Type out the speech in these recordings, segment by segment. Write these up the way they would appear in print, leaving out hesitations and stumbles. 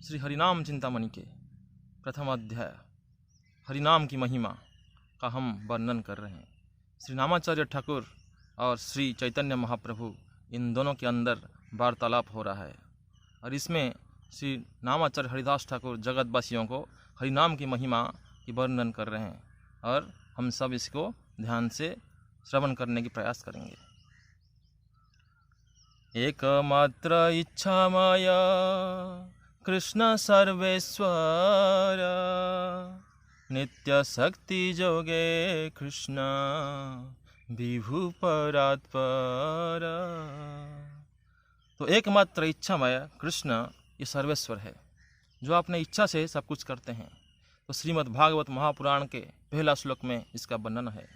श्री हरिनाम चिंतामणि के प्रथम अध्याय हरिनाम की महिमा का हम वर्णन कर रहे हैं। श्री नामाचार्य ठाकुर और श्री चैतन्य महाप्रभु इन दोनों के अंदर वार्तालाप हो रहा है और इसमें श्री नामाचार्य हरिदास ठाकुर जगतवासियों को हरिनाम की महिमा की वर्णन कर रहे हैं और हम सब इसको ध्यान से श्रवण करने की प्रयास करेंगे। एकमात्र इच्छामय कृष्ण सर्वेश्वर नित्य शक्ति जोगे कृष्ण विभु परात्पर। तो एकमात्र इच्छामय कृष्ण ये सर्वेश्वर है जो अपने इच्छा से सब कुछ करते हैं। तो श्रीमद् भागवत महापुराण के पहला श्लोक में इसका वर्णन है।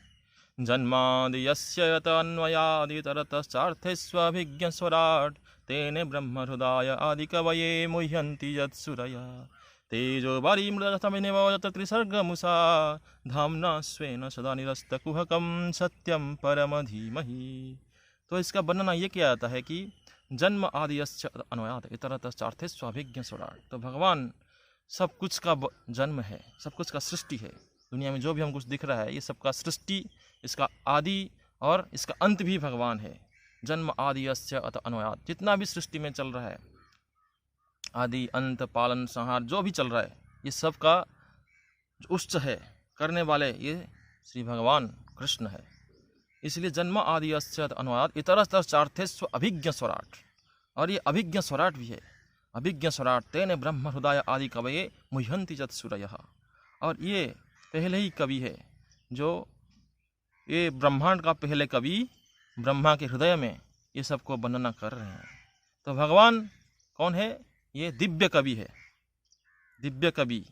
जन्मादि यस्य यत अन्वयादितरतश्चार्थेष्वभिज्ञ स्वराट् तेने ब्रह्म हृदय आदि कवये मुह्यन्ति यत्सुरया तेजो वारिमृतमिनिवोजत त्रिसर्गमुषा धाम्ना स्वेन सदा निरस्तकुहकं सत्यं परम धीमहि। तो इसका वर्णन ये किया जाता है कि जन्म आदि यस्य अन्वयात् इतरतश्चार्थेष्वभिज्ञ स्वराट्। तो भगवान सब कुछ का जन्म है, सब कुछ का सृष्टि है। दुनिया में जो भी हम कुछ दिख रहा है ये सबका सृष्टि, इसका आदि और इसका अंत भी भगवान है। जन्म आदि यस्य अत अन्वयात्, जितना भी सृष्टि में चल रहा है, आदि अंत पालन संहार जो भी चल रहा है, ये सब का उच्च है करने वाले ये श्री भगवान कृष्ण है। इसलिए जन्म आदि यस्य अत अन्वयात् इतरतश्चार्थेष्व अभिज्ञ स्वराट्, और ये अभिज्ञ स्वराट् भी है। अभिज्ञ स्वराट् तेने ब्रह्म हृदय आदि कवये मुह्यन्ति यत्सुरयः, और ये पहले ही कवि है जो ये ब्रह्मांड का पहले कवि ब्रह्मा के हृदय में ये सबको वर्णना कर रहे हैं। तो भगवान कौन है? ये दिव्य कवि है, दिव्य कवि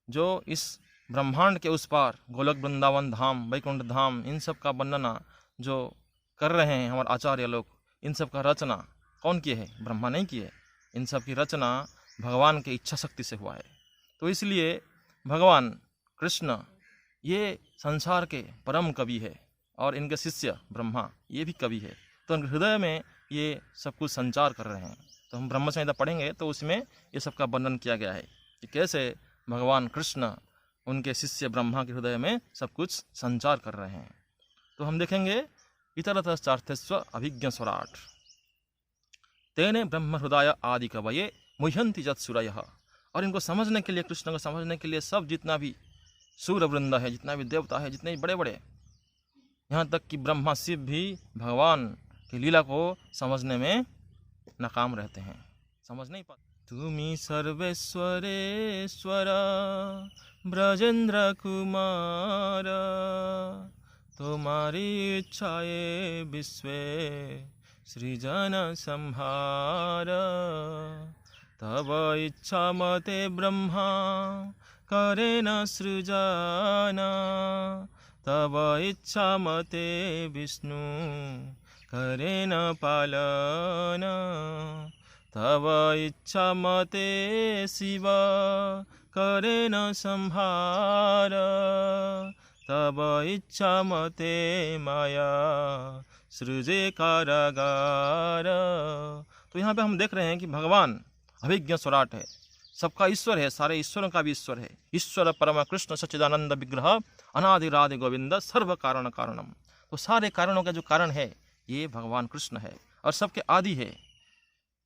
जो इस ब्रह्मांड के उस पार गोलक वृंदावन धाम, वैकुंठ धाम, इन सब का वर्णना जो कर रहे हैं हमारे आचार्य लोग, इन सब का रचना कौन किए है? ब्रह्मा नहीं किए। इन सब की रचना भगवान के इच्छा शक्ति से हुआ है। तो इसलिए भगवान कृष्ण ये संसार के परम कवि है और इनके शिष्य ब्रह्मा ये भी कवि है। तो उनके हृदय में ये सब कुछ संचार कर रहे हैं। तो हम ब्रह्म संहिता पढ़ेंगे तो उसमें ये सब का वर्णन किया गया है कि कैसे भगवान कृष्ण उनके शिष्य ब्रह्मा के हृदय में सब कुछ संचार कर रहे हैं। तो हम देखेंगे इतरतश्चार्थेष्व अभिज्ञ स्वराट् तेने ब्रह्म हृदय आदि कवये मुह्यन्ति यत्सुरयः। और इनको समझने के लिए, कृष्ण को समझने के लिए सब जितना भी सूर्य वृंद है, जितना भी देवता है, जितने भी बड़े बड़े, यहाँ तक कि ब्रह्मा शिव भी भगवान की लीला को समझने में नाकाम रहते हैं, समझ नहीं पाते। तुमी सर्वेश्वरेश्वर ब्रजेंद्र कुमार तुम्हारी इच्छाए विश्वे सृजन संहार। तब इच्छा मते ब्रह्मा करे न सृजना तब इच्छा मते विष्णु करे न पालन। तब इच्छा मते शिव करे न संहार तब इच्छा मते माया सृजे कारागार। तो यहाँ पे हम देख रहे हैं कि भगवान अभिज्ञ स्वराट् है, सबका ईश्वर है, सारे ईश्वरों का भी ईश्वर है। ईश्वर परम कृष्ण सच्चिदानंद विग्रह अनादिरादि गोविंद सर्व कारण कारणम। तो सारे कारणों का जो कारण है ये भगवान कृष्ण है और सबके आदि है,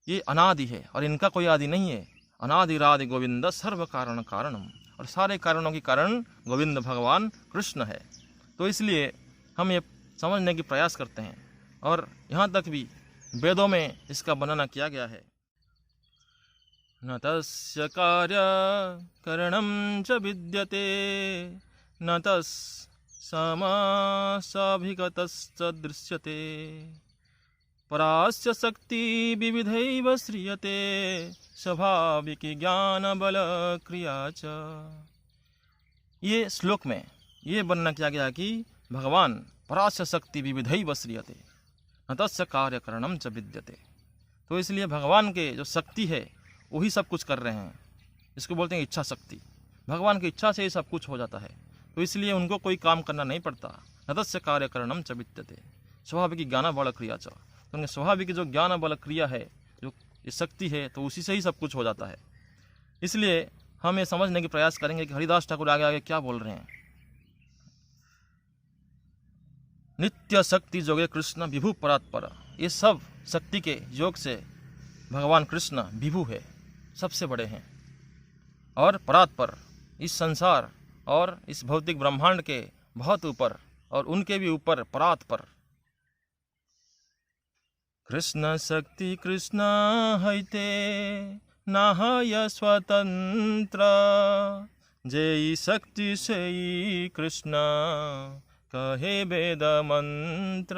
ये अनादि है और इनका कोई आदि नहीं है। अनादिरादि गोविंद सर्व कारण कारणम, और सारे कारणों के कारण गोविंद भगवान कृष्ण है। तो इसलिए हम ये समझने की प्रयास करते हैं और यहाँ तक भी वेदों में इसका वर्णन किया गया है। न तस्य कार्य करणं च विद्यते न तस्समासाभिगतश्च दृश्यते परास्य शक्ति विविधैव श्रियते स्वाभाविकी ज्ञान बल क्रिया च। ये श्लोक में ये वर्णन किया गया कि भगवान परास्य शक्ति विविधैव श्रियते न तस्य कार्य करणं च विद्यते। तो इसलिए भगवान के जो शक्ति है वही सब कुछ कर रहे हैं। इसको बोलते हैं इच्छा शक्ति। भगवान की इच्छा से ही सब कुछ हो जाता है। तो इसलिए उनको कोई काम करना नहीं पड़ता। न तस्य कार्य करणं च विद्यते स्वाभाविक ज्ञान बल क्रिया च। तो स्वाभाविक जो ज्ञान बल क्रिया है, जो ये शक्ति है, तो उसी से ही सब कुछ हो जाता है। इसलिए हम ये समझने की प्रयास करेंगे कि हरिदास ठाकुर आगे आगे क्या बोल रहे हैं। नित्य शक्ति जोगे कृष्ण विभु परात्पर, ये सब शक्ति के योग से भगवान कृष्ण विभु है, सबसे बड़े हैं, और परात्पर इस संसार और इस भौतिक ब्रह्मांड के बहुत ऊपर और उनके भी ऊपर परात्पर। कृष्ण शक्ति कृष्ण हैते नाहय स्वतंत्र, जेई शक्ति सेई कृष्ण कहे वेद मंत्र।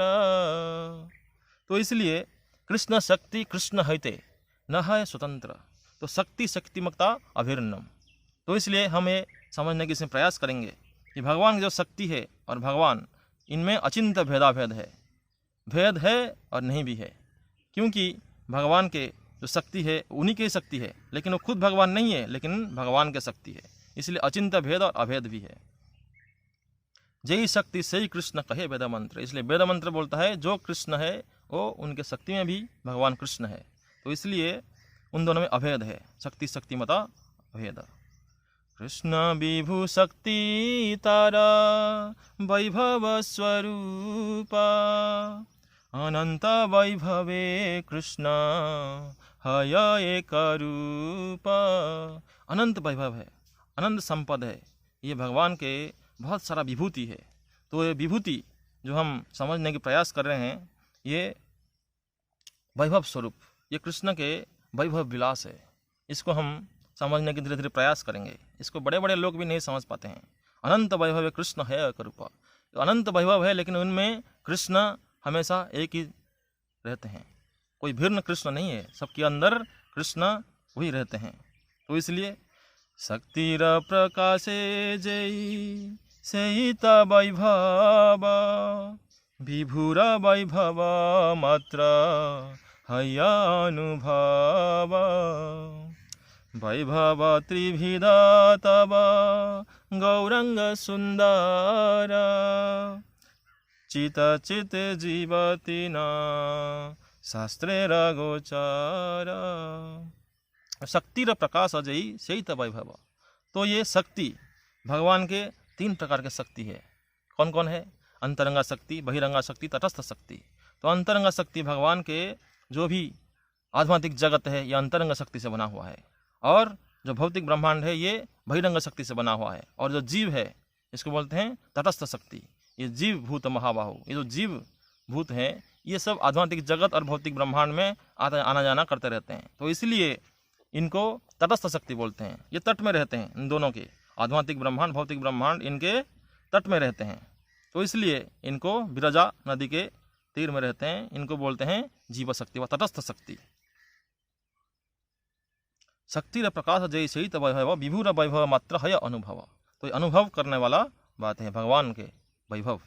तो इसलिए कृष्ण शक्ति कृष्ण हैते न है स्वतंत्र, तो शक्ति शक्तिमकता अभिन्नम। तो इसलिए हम ये समझने की इसमें प्रयास करेंगे कि भगवान की जो शक्ति है और भगवान, इनमें अचिंत भेदाभेद है, भेद है और नहीं भी है, क्योंकि भगवान के जो शक्ति है उन्हीं की शक्ति है, लेकिन वो खुद भगवान नहीं है, लेकिन भगवान की शक्ति है, इसलिए अचिंत भेद और अभेद भी है। जय शक्ति से ही कृष्ण कहे वेद मंत्र, इसलिए वेद मंत्र बोलता है जो कृष्ण है वो उनके शक्ति में भी भगवान कृष्ण है, तो इसलिए उन दोनों में अभेद है, शक्ति शक्तिमता अभेद। कृष्ण विभु शक्ति तारा वैभव स्वरूपा, अनंत वैभवे कृष्ण हय एक रूप। अनंत वैभव है, अनंत संपद है, ये भगवान के बहुत सारा विभूति है। तो ये विभूति जो हम समझने के प्रयास कर रहे हैं, ये वैभव स्वरूप, ये कृष्ण के वैभव विलास है, इसको हम समझने के धीरे धीरे प्रयास करेंगे। इसको बड़े बड़े लोग भी नहीं समझ पाते हैं। अनंत वैभव कृष्ण है एक रूप, तो अनंत वैभव है, लेकिन उनमें कृष्ण हमेशा एक ही रहते हैं, कोई भिन्न कृष्ण नहीं है, सबके अंदर कृष्ण वही रहते हैं। तो इसलिए शक्तिर प्रकाशे जय सहित वैभव, विभुर वैभव मात्र हय अनुभव। वैभव त्रिविध तव गौरंग सुंदर, चित चित जीवति न शास्त्रे गोचर। शक्तिर प्रकाश अजयी सहित वैभव, तो ये शक्ति भगवान के 3 प्रकार के शक्ति है। कौन कौन है? अंतरंगा शक्ति, बहिरंगा शक्ति, तटस्थ शक्ति। तो अंतरंगा शक्ति भगवान के जो भी आध्यात्मिक जगत है ये अंतरंग शक्ति से बना हुआ है, और जो भौतिक ब्रह्मांड है ये बहिरंग शक्ति से बना हुआ है, और जो जीव है इसको बोलते हैं तटस्थ शक्ति। ये जीव भूत महाबाहु, ये जो जीव भूत हैं ये सब आध्यात्मिक जगत और भौतिक ब्रह्मांड में आना जाना करते रहते हैं, तो इसलिए इनको तटस्थ शक्ति बोलते हैं। ये तट में रहते हैं, इन दोनों के आध्यात्मिक ब्रह्मांड भौतिक ब्रह्मांड इनके तट में रहते हैं, तो इसलिए इनको विरजा नदी के तीर में रहते हैं, इनको बोलते हैं जीव शक्ति व तटस्थ शक्ति। शक्ति प्रकाश जय सहित वैभव, विभुर वैभव मात्र हय अनुभव, तो अनुभव करने वाला बात है भगवान के वैभव।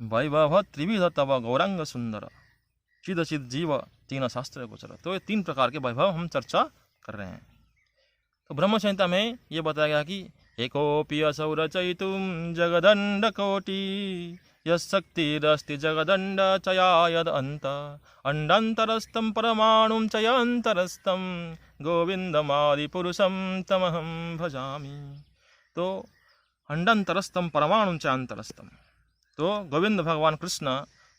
वैभव त्रिविध तव गौरांग सुंदर, चिद चिद जीव तीन शास्त्र गोचर। तो ये 3 प्रकार के वैभव हम चर्चा कर रहे हैं। तो ब्रह्म संहिता में ये बताया गया कि एकोपि असौ रचयितुं जगदंड कोटि, यशक्तिरस्ति जगदंड चया यद अंत, अंडांतरस्थं परमाणुं चयांतरस्थं, गोविंदमादि पुरुषं तमहं भजामि। तो अंडांतरस्थं परमाणुं चयांतरस्थं, तो गोविंद भगवान कृष्ण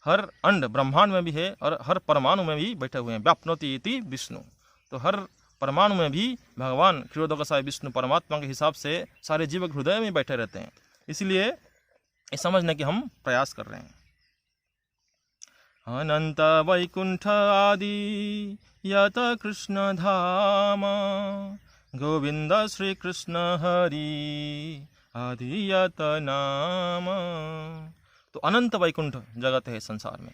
हर अंड ब्रह्मांड में भी है और हर परमाणु में भी बैठे हुए हैं। व्याप्नोति इति विष्णु, तो हर परमाणु में भी भगवान क्षीरोदकसाय विष्णु परमात्मा के हिसाब से सारे जीव हृदय में बैठे रहते हैं, इसलिए ये समझने की हम प्रयास कर रहे हैं। अनंत वैकुंठ आदि यत कृष्ण धाम, गोविंद श्री कृष्ण हरि आदि यत नाम। तो अनंत वैकुंठ जगत है संसार में,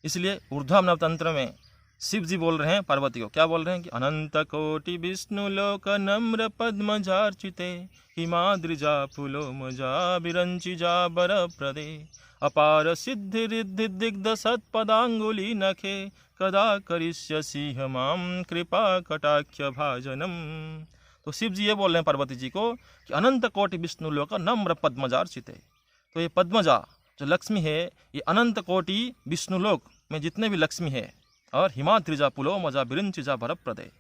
इसलिए ऊर्ध्वामनव तंत्र में शिव जी बोल रहे हैं पार्वती को, क्या बोल रहे हैं कि अनंत कोटि विष्णु लोक नम्र पद्मजार्चिते, हिमाद्रिजा फूलोमजा विरंचिजा बर प्रदे, अपार सिद्धि रिद्धि दिग्ध सत्पदांगुली नखे, कदा करिष्यसि मां कृपा कटाक्ष भाजनम। तो शिव जी ये बोल रहे हैं पार्वती जी को कि अनंत कोटि विष्णु लोक नम्र पद्मजार्चिते, तो ये पद्मजा जो लक्ष्मी है ये अनंत कोटि विष्णुलोक में जितने भी लक्ष्मी है, और हिमाद्रिजा पुलो मजा बिरंचिजा भर प्रदे,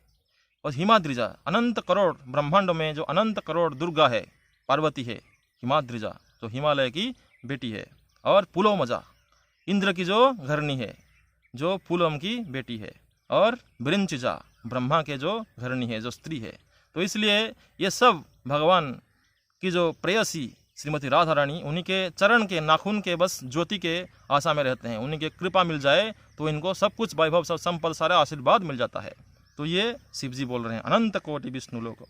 और हिमाद्रिजा, अनंत करोड़ ब्रह्मांड में जो अनंत करोड़ दुर्गा है, पार्वती है, हिमाद्रिजा जो हिमालय की बेटी है, और पुलोमजा इंद्र की जो घरनी है, जो पुलम की बेटी है, और विरिंचिजा ब्रह्मा के जो घरनी है, जो स्त्री है। तो इसलिए ये सब भगवान की जो प्रेयसी श्रीमती राधा रानी, उन्हीं के चरण के नाखून के बस ज्योति के आशा में रहते हैं। उन्हीं की कृपा मिल जाए तो इनको सब कुछ वैभव, सब संपद, सारा आशीर्वाद मिल जाता है। तो ये शिव जी बोल रहे हैं, अनंत कोटि विष्णु लोक।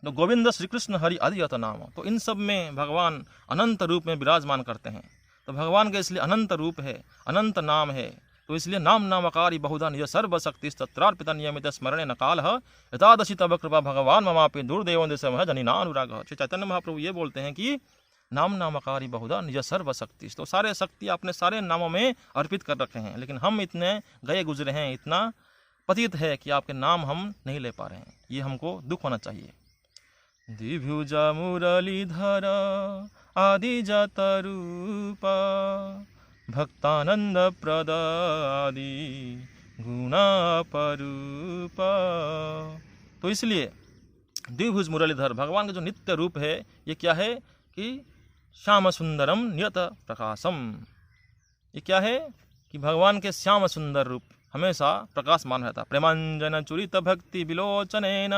तो गोविंद श्री कृष्ण हरि अद्वैत नाम, तो इन सब में भगवान अनंत रूप में विराजमान करते हैं। तो भगवान के इसलिए अनंत रूप है, अनंत नाम है। तो इसलिए नाम नामकारी बहुधा निज सर्वशक्ति तत्रार्पित नियमित स्मरण न काल यथादशि तब कृपा भगवान ममापि दुर्देव देशम जनिनानुराग। श्री चैतन्य महाप्रभु ये बोलते हैं कि नाम नामकारी बहुधा निज सर्वशक्ति, तो सारे शक्ति आपने सारे नामों में अर्पित कर रखे हैं, लेकिन हम इतने गए गुजरे हैं, इतना पतित है कि आपके नाम हम नहीं ले पा रहे हैं। ये हमको दुख होना चाहिए। द्विभुजा मुरलीधर आदि जात रूपा भक्तानंद प्रद आदि गुणापरूपा। तो इसलिए द्विभुज मुरलीधर भगवान का जो नित्य रूप है, ये क्या है कि श्याम सुंदरम नियत प्रकाशम। ये क्या है कि भगवान के श्याम सुंदर रूप हमेशा प्रकाशमान रहता। प्रेमांजन चुरित भक्ति विलोचनेन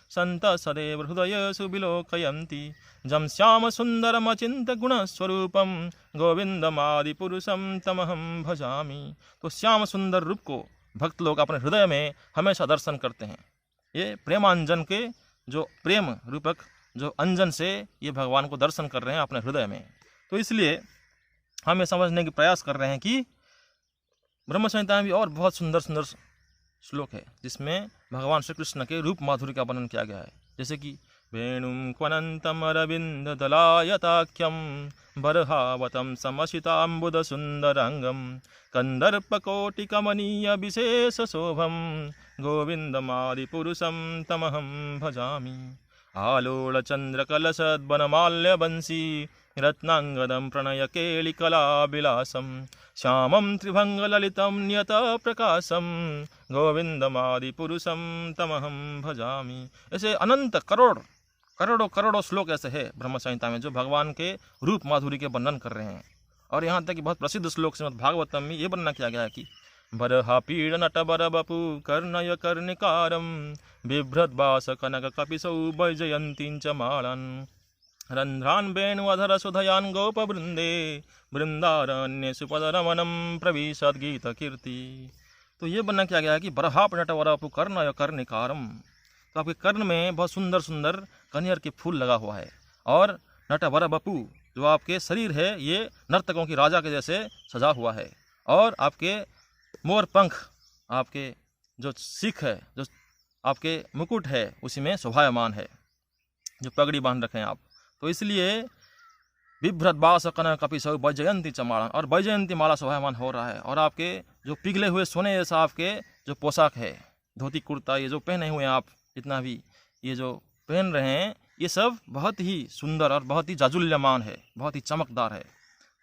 संत सदैव हृदय सुविलोकयन्ति जम श्याम सुंदरम अचिंत गुण स्वरूपम गोविंदमादि पुरुषम तमहम भजामि। तो श्याम सुंदर रूप को भक्त लोग अपने हृदय में हमेशा दर्शन करते हैं। ये प्रेमांजन के जो प्रेम रूपक जो अंजन से ये भगवान को दर्शन कर रहे हैं अपने हृदय में। तो इसलिए हम ये समझने की प्रयास कर रहे हैं कि ब्रह्म संहिता में भी और बहुत सुंदर सुंदर श्लोक है जिसमें भगवान श्री कृष्ण के रूप माधुर्य का वर्णन किया गया है। जैसे कि वेणुं क्वनंतम अरविंद दलायताख्यम बर्हावतम समशिताम्बुद सुंदरंगम कंदर्पकोटि कमनीय विशेष शोभम गोविंदमादि पुरुषम तमहम भजामि। आलोल चंद्र कलशद्वनमाल्य बंसी रत्नांगदं प्रणय केलिकलाविलासं श्यामं त्रिभंग ललितं नियत प्रकाशम गोविंदमादि पुरुषम तमहम भजामि। ऐसे अनंत करोड़ों करोड़ों श्लोक ऐसे है ब्रह्म संहिता में जो भगवान के रूप माधुरी के वर्णन कर रहे हैं। और यहाँ तक कि बहुत प्रसिद्ध श्लोक श्रीमद् भागवतम में ये वर्णन किया गया है कि बरहा पीड़ नट बर बपु कर्णय कर्णिकारम बिभ्रत बास कनक कपिसौ वैजयंतीं च मालन रंध्रान वेणुअधर सुधयान गोप वृंदे वृंदारण्य सुपदरमनम प्रविशद गीत कीर्ति। तो ये वर्णन किया गया है कि बरहाप नट वरपु कर्णय कर्णिकारम। तो आपके कर्ण में बहुत सुंदर सुंदर कनियर के फूल लगा हुआ है। और नट वर बपु जो आपके शरीर है ये नर्तकों की राजा के जैसे सजा हुआ है। और आपके मोर पंख, आपके जो सिख है, जो आपके मुकुट है उसी में शोभायमान है, जो पगड़ी बांध रखे हैं आप। तो इसलिए बिभ्रत बास कनक कपिसौ वैजयंती चमाड़न, और वैजयंती माला शोभायमान हो रहा है। और आपके जो पिघले हुए सोने जैसा आपके जो पोशाक है, धोती कुर्ता, ये जो पहने हुए हैं आप, जितना भी ये जो पहन रहे हैं, ये सब बहुत ही सुंदर और बहुत ही जाजुल्यमान है, बहुत ही चमकदार है।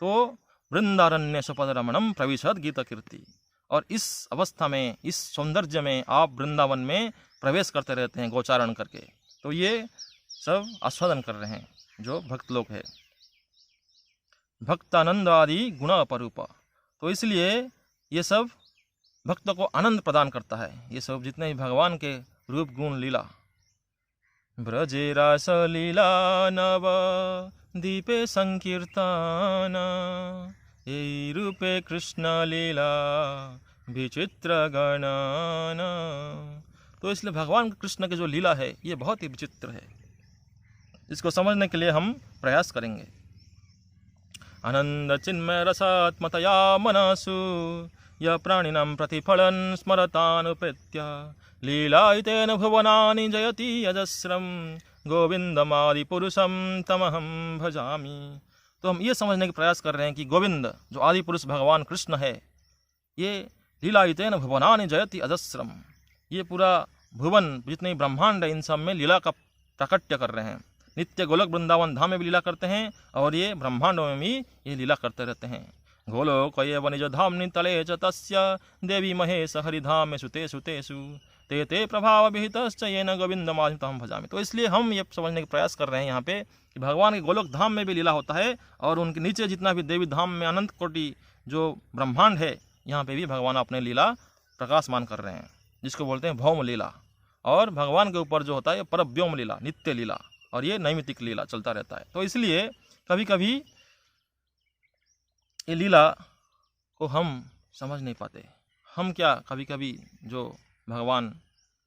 तो वृंदारण्य सुपदरमणम प्रविशद गीत कीर्ति। और इस अवस्था में, इस सौंदर्य में आप वृंदावन में प्रवेश करते रहते हैं गोचारण करके। तो ये सब आस्वादन कर रहे हैं जो भक्त लोग हैं। भक्तानंद आदि गुण अपरूप। तो इसलिए ये सब भक्त को आनंद प्रदान करता है। ये सब जितने भी भगवान के रूप गुण लीला, ब्रजे रास लीला नव दीपे संकीर्तन यही रूपे कृष्ण लीला विचित्र गणन। तो इसलिए भगवान कृष्ण के जो लीला है ये बहुत ही विचित्र है। इसको समझने के लिए हम प्रयास करेंगे। आनंद चिन्मय रसात्मतया मनसु य प्राणिनां प्रतिफलन स्मरतानुपेत्य लीलायतेन भुवनानि जयति अजस्रम गोविंदमादि पुरुषम तमहम भजामि। तो हम ये समझने का प्रयास कर रहे हैं कि गोविंद जो आदि पुरुष भगवान कृष्ण है, ये लीलायतेन भुवनानि जयति अजस्रम, ये पूरा भुवन जितने ब्रह्मांड है इन सब में लीला का प्राकट्य कर रहे हैं। नित्य गोलक वृंदावन धाम में भी लीला करते हैं और ये ब्रह्मांडों में भी ये लीला करते रहते हैं। गोलोक ये वनिज धाम नितले च तस्य देवी महेश हरिधाम सुतेषु तेषु ते ते प्रभाव विहितश्च येन गोविंदमाधुतम भजामि। तो इसलिए हम ये समझने का प्रयास कर रहे हैं यहाँ पे कि भगवान के गोलोक धाम में भी लीला होता है और उनके नीचे जितना भी देवी धाम में अनंत कोटि जो ब्रह्मांड है, यहाँ पे भी भगवान अपने लीला प्रकाशमान कर रहे हैं, जिसको बोलते हैं भौम लीला। और भगवान के ऊपर जो होता है परव्योम लीला, नित्य लीला, और ये नैमित्तिक लीला चलता रहता है। तो इसलिए कभी कभी ये लीला को हम समझ नहीं पाते। हम क्या कभी कभी जो भगवान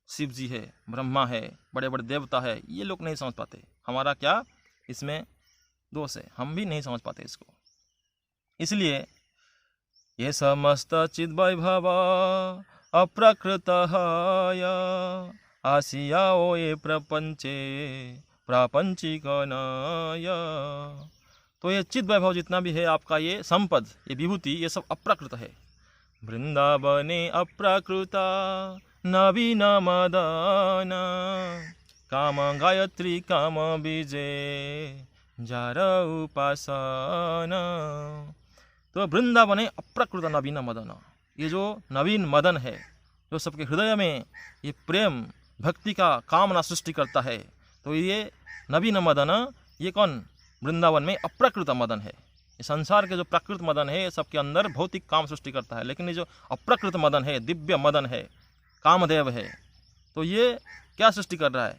शिव जी है, ब्रह्मा है, बड़े बड़े देवता है, ये लोग नहीं समझ पाते। हमारा क्या इसमें दोष है, हम भी नहीं समझ पाते इसको। इसलिए ये समस्त चिद्वैभव अप्रकृतः आसियाओ ये प्रपंचे प्रापंचिकनय। तो ये चिद वैभव जितना भी है आपका, ये संपद, ये विभूति, ये सब अप्राकृत है। वृंदावने अप्राकृता नवीन मदन काम गायत्री काम बीजे जार उपासना। तो वृंदावने अप्राकृत नवीन मदन, ये जो नवीन मदन है, जो सबके हृदय में ये प्रेम भक्ति का कामना सृष्टि करता है, तो ये नवीन मदन, ये कौन? वृंदावन में अप्राकृत मदन है। ये संसार के जो प्राकृत मदन है, सबके अंदर भौतिक काम सृष्टि करता है, लेकिन ये जो अप्राकृत मदन है, दिव्य मदन है, कामदेव है, तो ये क्या सृष्टि कर रहा है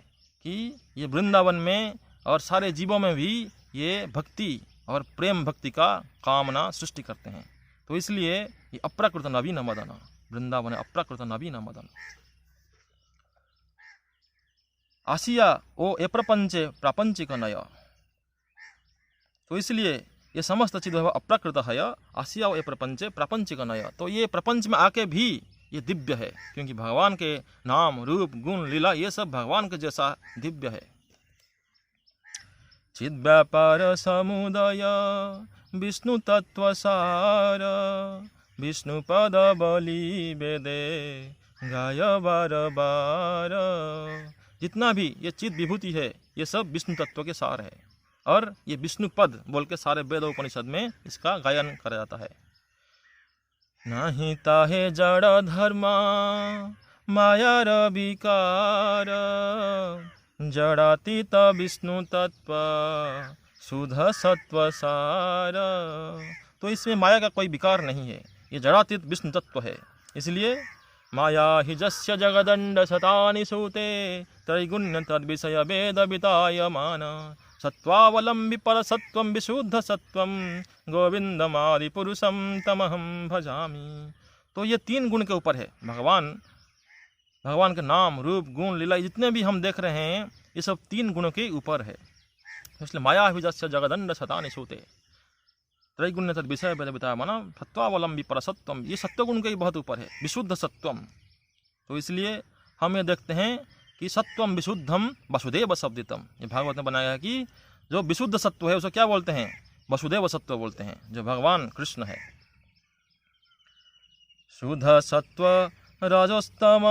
कि ये वृंदावन में और सारे जीवों में भी ये भक्ति और प्रेम भक्ति का कामना सृष्टि करते हैं। तो इसलिए ये अप्राकृत नवीन मदन, वृंदावन अप्राकृत नवीन मदन। आसिया ओ ए प्रपंचे प्रापंचिक नय। तो इसलिए ये समस्त चिद अप्राकृत है, आसिया ओ ए प्रपंचे प्रापंचिक नय। तो ये प्रपंच में आके भी ये दिव्य है, क्योंकि भगवान के नाम रूप गुण लीला ये सब भगवान के जैसा दिव्य है। चिद व्यापार समुदय विष्णु तत्व सार विष्णु पद बलि वेदे गाय बार बार। जितना भी ये चिद विभूति है, ये सब विष्णु तत्व के सार है, और ये विष्णु पद बोल के सारे वेद उपनिषद में इसका गायन करा जाता है। नाही ताहे जड़ धर्मा मायार विकार जड़ातीत विष्णु तत्व शुद्ध सत्व सार। तो इसमें माया का कोई विकार नहीं है, ये जड़ातीत विष्णु तत्व है। इसलिए माया हि जस्य जगदंड शतानि सूते त्रैगुण्य तद्विषय वेद वितायमान सत्वावलंबि पर सत्वं विशुद्ध सत्वं गोविंदमादि पुरुषं तमहं भजामि। तो ये तीन गुण के ऊपर है भगवान के नाम रूप गुण लीला जितने भी हम देख रहे हैं, ये सब तीन गुणों के ऊपर है। इसलिए माया हि जस्य जगदंड शतानि सूते त्रैगुण्य तद विषय वेद वितायमान सत्वावलंबि पर सत्वम, ये सत्व गुण के ही बहुत ऊपर है, विशुद्ध सत्वम। तो इसलिए हम ये देखते हैं कि सत्वम विशुद्धम वसुदेव शब्दितम, ये भागवत में बनाया है कि जो विशुद्ध सत्व है उसे क्या बोलते हैं? वसुदेव सत्व बोलते हैं, जो भगवान कृष्ण है। शुद्ध सत्व रजस्तम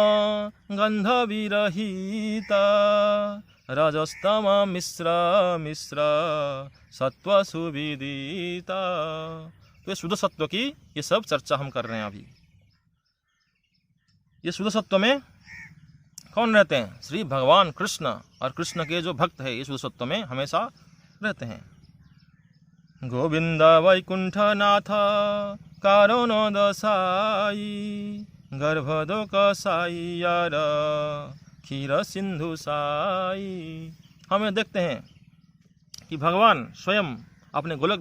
गंध विरहिता रजस्तम मिश्र मिश्र सत्व सुविदिता। तो ये शुद्ध सत्व की ये सब चर्चा हम कर रहे हैं अभी। ये शुद्ध सत्व में कौन रहते हैं? श्री भगवान कृष्ण, और कृष्ण के जो भक्त है ये शुद्ध सत्व में हमेशा रहते हैं। गोविंद वैकुंठ नाथ कारणो दसाई गर्भदो कसाई यार क्षीर सिंधु साई। हमें देखते हैं कि भगवान स्वयं अपने गोलक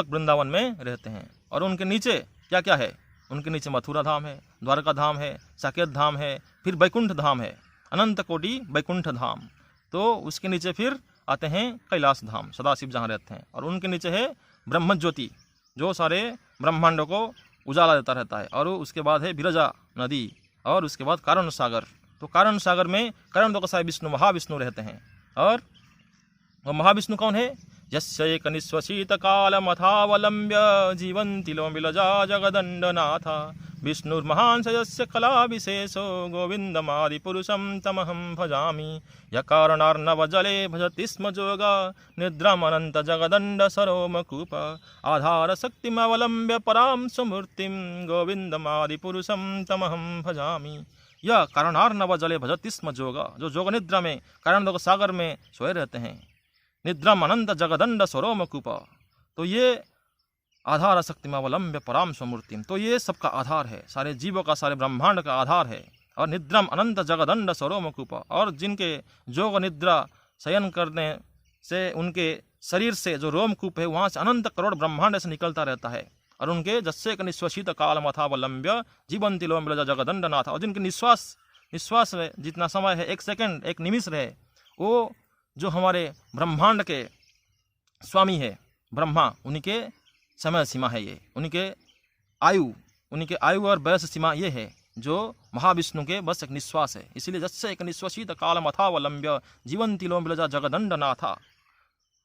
वृंदावन में रहते हैं, और उनके नीचे क्या क्या है? उनके नीचे मथुरा धाम है, द्वारका धाम है, साकेत धाम है, फिर बैकुंठ धाम है, अनंत कोटि बैकुंठ धाम। तो उसके नीचे फिर आते हैं कैलाश धाम, सदाशिव जहाँ रहते हैं, और उनके नीचे है ब्रह्म ज्योति, जो सारे ब्रह्मांडों को उजाला देता रहता है। और उसके बाद है विरजा नदी, और उसके बाद कारण सागर। तो कारण सागर में करण दोकसाय विष्णु महाविष्णु रहते हैं, और वो महाविष्णु कौन है? यस्य एक निश्वसित काल मथावलंब्य जीवंति लो विलजा जगदंडनाथ विष्णुर्महान् स यस्य कलाविशेषो गोविन्दमादिपुरुषं तमहं भजामि। यकारणार्णवजले भजति स्म जोगा निद्रामनन्तजगदण्डसरोमकूप आधारशक्तिमवलम्ब्य परां स्वमूर्तिं गोविन्दमादिपुरुषं तमहं भजामि। यह कारणार्णव जले भजति स्म जोगा, जो जोग निद्रा में कारणों सागर में सोए रहते हैं। निद्रम अनंत जगदंड स्वरोमकूप, तो ये आधार शक्तिमावलंब्य पराम स्वमूर्तिम, तो ये सबका आधार है, सारे जीवों का, सारे ब्रह्मांड का आधार है। और निद्रम अनंत जगदंड स्वरोमकूप, और जिनके जोग निद्रा शयन करने से उनके शरीर से जो रोमकूप है वहाँ से अनंत करोड़ ब्रह्मांड से निकलता रहता है। और उनके जस्से का निश्वसित काल मथावलंब्य जीवंती लोम जगदंड नाथ, और जिनके निश्वास में जितना समय है, 1 सेकंड 1 निमिष रहे, वो जो हमारे ब्रह्मांड के स्वामी है ब्रह्मा, उनके समय सीमा है ये, उनके आयु और वयस सीमा ये है, जो महाविष्णु के बस एक निश्वास है। इसलिए जस्से एक निश्वसित काल मथावलंब्य जीवंती लोम जगदंड नाथा,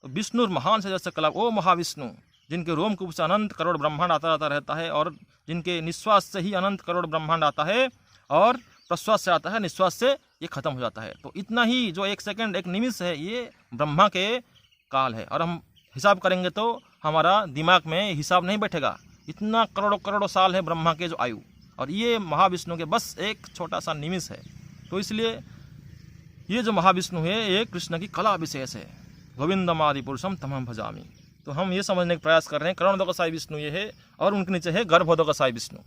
तो विष्णु महान से जैसे कला, वो महाविष्णु जिनके रोमकूप से अनंत करोड़ ब्रह्मांड आता रहता है, और जिनके निश्वास से ही अनंत करोड़ ब्रह्मांड आता है, और प्रश्वास से आता है, निश्वास से ये खत्म हो जाता है। तो इतना ही जो 1 सेकंड 1 निमिष है, ये ब्रह्मा के काल है। और हम हिसाब करेंगे तो हमारा दिमाग में हिसाब नहीं बैठेगा, इतना करोड़ों साल है ब्रह्मा के जो आयु, और ये महाविष्णु के बस एक छोटा सा निमिष है। तो इसलिए ये जो महाविष्णु है ये कृष्ण की कला विशेष है। गोविंदमादि पुरुषम तमहं भजामि। तो हम ये समझने का प्रयास कर रहे हैं, करणोदकसाई विष्णु ये है, और उनके नीचे है गर्भोदकसाई विष्णु।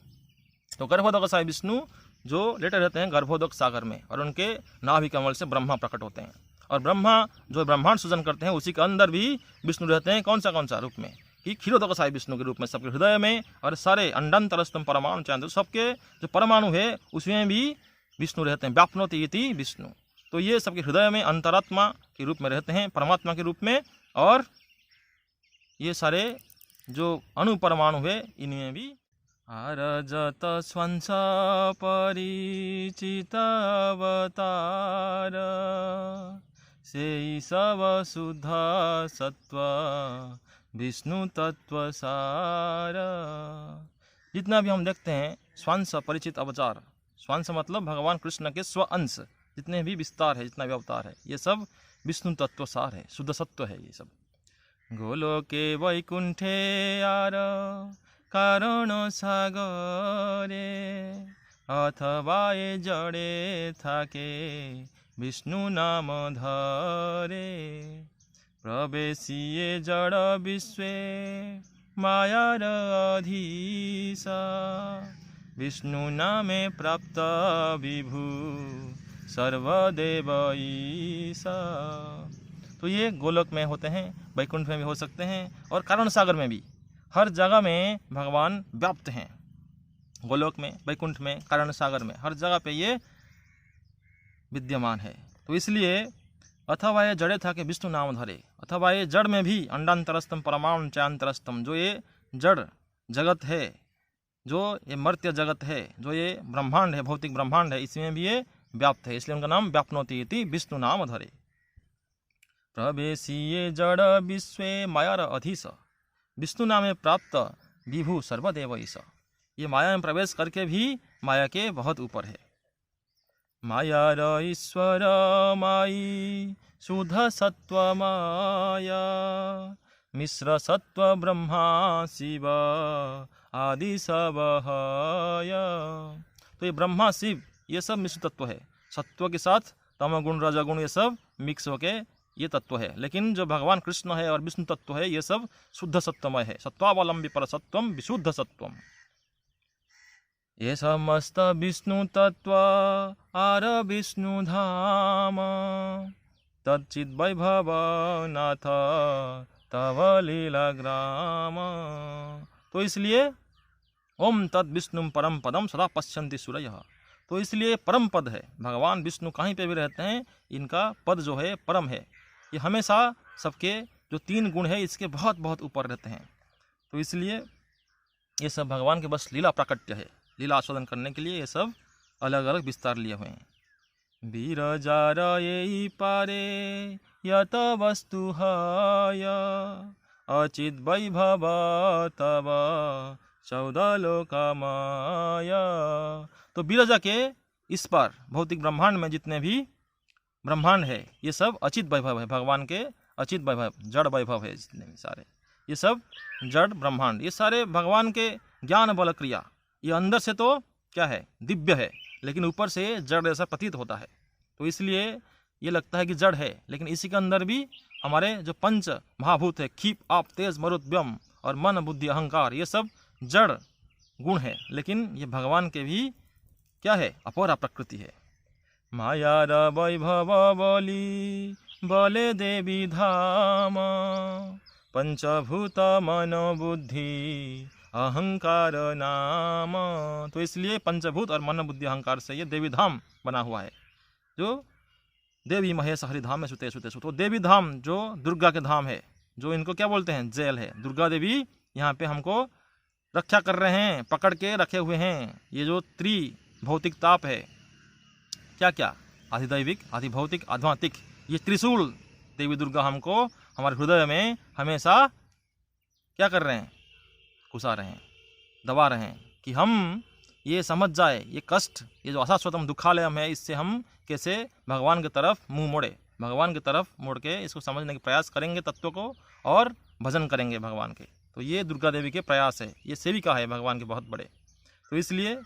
तो गर्भोदकसाई विष्णु जो लेटे रहते हैं गर्भोदक सागर में, और उनके नाभि कमल से ब्रह्मा प्रकट होते हैं। और ब्रह्मा जो ब्रह्मांड सृजन करते हैं, उसी के अंदर भी विष्णु रहते हैं। कौन सा रूप में, कि क्षीरोदकसाई विष्णु के रूप में सबके हृदय में, और सारे अंडांतरस्तम परमाणु चांद सबके जो परमाणु है उसमें भी विष्णु रहते हैं। व्याप्नोति इति विष्णु, तो ये सबके हृदय में अंतरात्मा के रूप में रहते हैं, परमात्मा के रूप में। और ये सारे जो अणु परमाणु है इनमें भी आरजत स्वंस परिचित अवतार से सब शुद्ध सत्व विष्णु तत्व सार। जितना भी हम देखते हैं स्वांश परिचित अवतार, स्वांश मतलब भगवान कृष्ण के स्व अंश, जितने भी विस्तार है, जितना भी अवतार है, ये सब विष्णु तत्व सार है, शुद्ध सत्व है ये सब। गोलोके वैकुंठे आर कारण सागरे अथवा ये जड़े थाके विष्णु नाम धरे प्रवेशिए जड़ विश्वे मायार अधीश विष्णु नामे प्राप्त विभु सर्वदेव ईसा। तो ये गोलोक में होते हैं, वैकुंठ में भी हो सकते हैं, और कारण सागर में भी, हर जगह में भगवान व्याप्त हैं। गोलोक में, वैकुंठ में, कारण सागर में, हर जगह पे ये विद्यमान है। तो इसलिए अथवा ये जड़े था कि विष्णु नाम धरे, अथवा ये जड़ में भी अंडांतरस्तम परमाणु चांतरस्तम, जो ये जड़ जगत है, जो ये मर्त्य जगत है, जो ये ब्रह्मांड है, भौतिक ब्रह्मांड है, इसमें भी ये व्याप्त है। इसलिए उनका नाम व्याप्नोति इति विष्णु नाम धरे। प्रवेशिए जड़ विश्वे मायार अधीश विष्णु नामे प्राप्त विभु सर्वदेव ईश। ये माया में प्रवेश करके भी माया के बहुत ऊपर है। मायार ईश्वर माई शुद्ध सत्व माया मिश्र सत्व ब्रह्मा शिव आदि सब है। तो ये ब्रह्मा शिव ये सब मिश्र तत्व है, सत्व के साथ तमगुण रजगुण ये सब मिक्स होके ये तत्व है। लेकिन जो भगवान कृष्ण है और विष्णु तत्व है ये सब शुद्ध सत्वमय है। सत्वावलंबी पर सत्वम विशुद्ध सत्वम। ये समस्त विष्णु तत्व आर विष्णु धाम तच्चिद वैभव नाथ तव लीला ग्राम। तो इसलिए ओम तद विष्णु परम पदम सदा पश्यन्ति सूरयः। तो इसलिए परम पद है, भगवान विष्णु कहीं पे भी रहते हैं, इनका पद जो है परम है। ये हमेशा सबके जो 3 गुण है इसके बहुत बहुत ऊपर रहते हैं। तो इसलिए ये सब भगवान के बस लीला प्राकट्य है, लीला आस्वादन करने के लिए ये सब अलग अलग विस्तार लिए हुए हैं। बीरजार ये पारे यत वस्तु हय अचित वैभव तव 14 लोका माया। तो बिरजा के इस पर भौतिक ब्रह्मांड में जितने भी ब्रह्मांड है ये सब अचित वैभव है, भगवान के अचित वैभव, जड़ वैभव है जितने भी सारे, ये सब जड़ ब्रह्मांड, ये सारे भगवान के ज्ञान बल क्रिया। ये अंदर से तो क्या है, दिव्य है, लेकिन ऊपर से जड़ जैसा प्रतीत होता है। तो इसलिए ये लगता है कि जड़ है, लेकिन इसी के अंदर भी हमारे जो पंच महाभूत है, खीप आप तेज मरुत व्योम और मन बुद्धि अहंकार, ये सब जड़ गुण है, लेकिन ये भगवान के भी क्या है, अपरा प्रकृति है। मायार वैभव बली बले देवी धाम, पंचभूत मन बुद्धि अहंकार नाम। तो इसलिए पंचभूत और मन बुद्धि अहंकार से ये देवी धाम बना हुआ है, जो देवी महेश हरिधाम में सुते सुते सुत। तो देवी धाम जो दुर्गा के धाम है, जो इनको क्या बोलते हैं, जेल है। दुर्गा देवी यहाँ पे हमको रक्षा कर रहे हैं, पकड़ के रखे हुए हैं। ये जो भौतिक ताप है, क्या क्या, आधिदैविक, आधिभौतिक, आध्यात्मिक, ये त्रिशूल देवी दुर्गा हमको हमारे हृदय में हमेशा क्या कर रहे हैं, घुसा रहे हैं, दबा रहे हैं, कि हम ये समझ जाए ये कष्ट, ये जो अशाश्वतम दुखालयम है, इससे हम कैसे भगवान की तरफ मुंह मोड़े, भगवान की तरफ मोड़ के इसको समझने का प्रयास करेंगे तत्व को, और भजन करेंगे भगवान के। तो ये दुर्गा देवी के प्रयास है, ये सेविका है भगवान के बहुत बड़े। तो इसलिए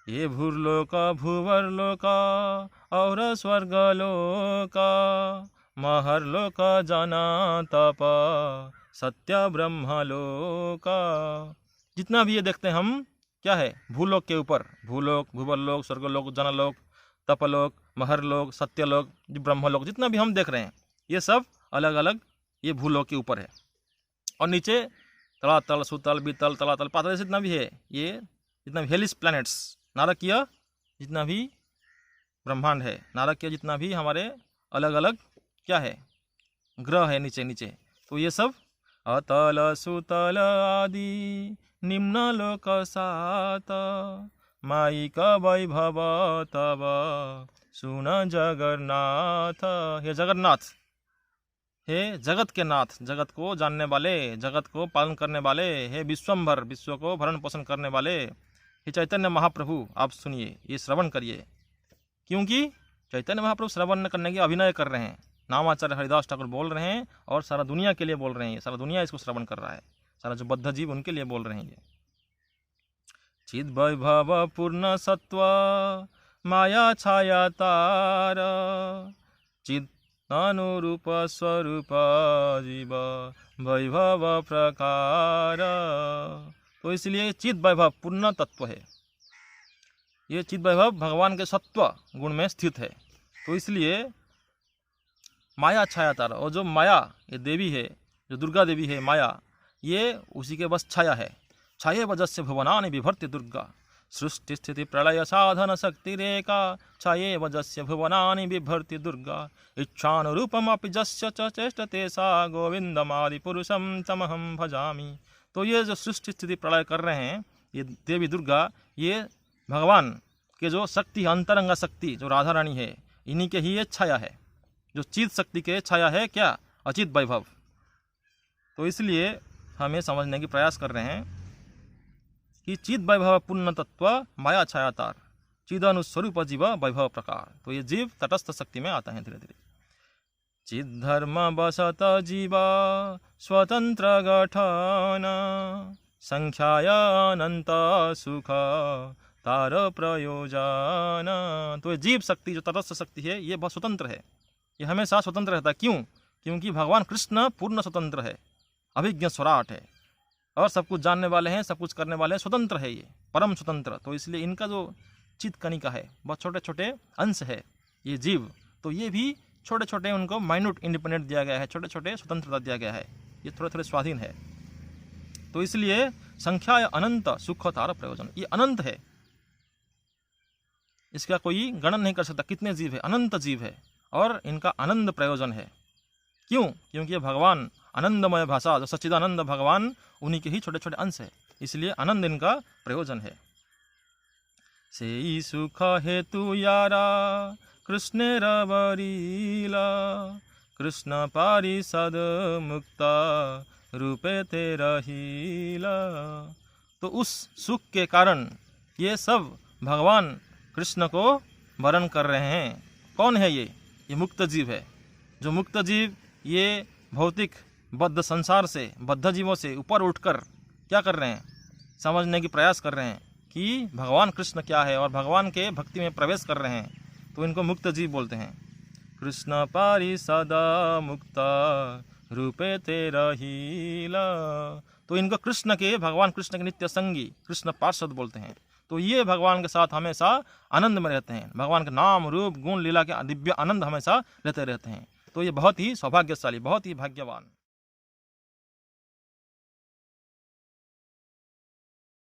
ये भूर्लोक भूवर्लोक और स्वर्गलोक महर्लोक जना तप सत्य ब्रह्मलोक। जितना भी ये देखते हैं हम, क्या है, भूलोक के ऊपर, भूलोक, भूवर्लोक, स्वर्गलोक, जनलोक, तपलोक, महरलोक, सत्यलोक, ब्रह्मलोक, जितना भी हम देख रहे हैं ये सब अलग अलग ये भूलोक के ऊपर है। और नीचे तलातल, सुतल, बीतल, तलातल, पातल, जितना भी है, ये जितना भी हेलिस प्लैनेट्स, नारकीय जितना भी ब्रह्मांड है, नारकीय जितना भी हमारे अलग अलग क्या है, ग्रह है नीचे नीचे, तो ये सब अतल सुतल आदि निम्न लोक सात माइक वैभव तब सुन जगन्नाथ। हे जगन्नाथ, हे जगत के नाथ, जगत को जानने वाले, जगत को पालन करने वाले, हे विश्वम्भर, विश्व को भरण पोषण करने वाले, हे चैतन्य महाप्रभु, आप सुनिए, ये श्रवण करिए। क्योंकि चैतन्य महाप्रभु श्रवण करने की अभिनय कर रहे हैं, नामाचार्य हरिदास ठाकुर बोल रहे हैं, और सारा दुनिया के लिए बोल रहे हैं, सारा दुनिया इसको श्रवण कर रहा है, सारा जो बद्ध जीव उनके लिए बोल रहे हैं। ये चिद वैभव पूर्ण सत्व माया छाया तार चिद अनुरूप स्वरूप जीव वैभव प्रकार। तो इसलिए चिद वैभव पूर्ण तत्व है, ये चिद वैभव भगवान के सत्व गुण में स्थित है। तो इसलिए माया छाया तारा, और जो माया ये देवी है, जो दुर्गा देवी है माया, ये उसी के बस छाया है। छाये वजस्य भुवनानि बिभर्ति दुर्गा सृष्टि स्थिति प्रलय साधन शक्ति रेखा छाये वजस्य भुवनानि बिभर्ति दुर्गा इच्छानुरूपमपि जस्य च चेष्टते सा गोविंदमादि पुरुषम तमहम भजामि। तो ये जो सृष्टि स्थिति प्रलय कर रहे हैं ये देवी दुर्गा, ये भगवान के जो शक्ति, अंतरंगा शक्ति जो राधा रानी है, इन्हीं के ही ये छाया है, जो चित शक्ति के छाया है, क्या, अचित वैभव। तो इसलिए हमें समझने की प्रयास कर रहे हैं कि चिद वैभव पूर्ण तत्व माया छायातार चिदानुस्वरूप जीव वैभव प्रकार। तो ये जीव तटस्थ शक्ति में आता है धीरे धीरे। चिद धर्म बसत जीव स्वतंत्र गठन संख्याय अनंत सुख तार प्रयोजन। तो ये जीव शक्ति जो तटस्थ शक्ति है ये बहुत स्वतंत्र है, ये हमेशा स्वतंत्र रहता है। क्यों? क्योंकि भगवान कृष्ण पूर्ण स्वतंत्र है, अभिज्ञ स्वराट है, और सब कुछ जानने वाले हैं, सब कुछ करने वाले हैं, स्वतंत्र है, ये परम स्वतंत्र। तो इसलिए इनका जो चित कणिका है बहुत छोटे छोटे अंश है ये जीव, तो ये भी छोटे छोटे उनको माइन्यूट इंडिपेंडेंट दिया गया है, छोटे छोटे स्वतंत्रता दिया गया है, ये थोड़े थोड़े स्वाधीन है। तो इसलिए संख्या या अनंत सुख तार प्रयोजन, ये अनंत है, इसका कोई गणन नहीं कर सकता कितने जीव है, अनंत जीव है, और इनका आनंद प्रयोजन है। क्यों? क्योंकि ये भगवान आनंदमय भाषा, जो सच्चिदानंद भगवान, उन्हीं के ही छोटे छोटे अंश है, इसलिए आनंद इनका प्रयोजन है। से सुख हेतु यारा कृष्ण रवरीला कृष्ण पारिषद मुक्ता रूपे ते रहीला। तो उस सुख के कारण ये सब भगवान कृष्ण को वरण कर रहे हैं। कौन है ये मुक्त जीव है। जो मुक्त जीव ये भौतिक बद्ध संसार से, बद्ध जीवों से ऊपर उठकर क्या कर रहे हैं, समझने की प्रयास कर रहे हैं कि भगवान कृष्ण क्या है और भगवान के भक्ति में प्रवेश कर रहे हैं, तो इनको मुक्त जीव बोलते हैं। कृष्ण पारि सदा मुक्ता रूपे ते रहीला, तो इनको कृष्ण के, भगवान कृष्ण के नित्य संगी कृष्ण पार्षद बोलते हैं। तो ये भगवान के साथ हमेशा आनंद में रहते हैं, भगवान के नाम रूप गुण लीला के दिव्य आनंद हमेशा लेते रहते हैं। तो ये बहुत ही सौभाग्यशाली, बहुत ही भाग्यवान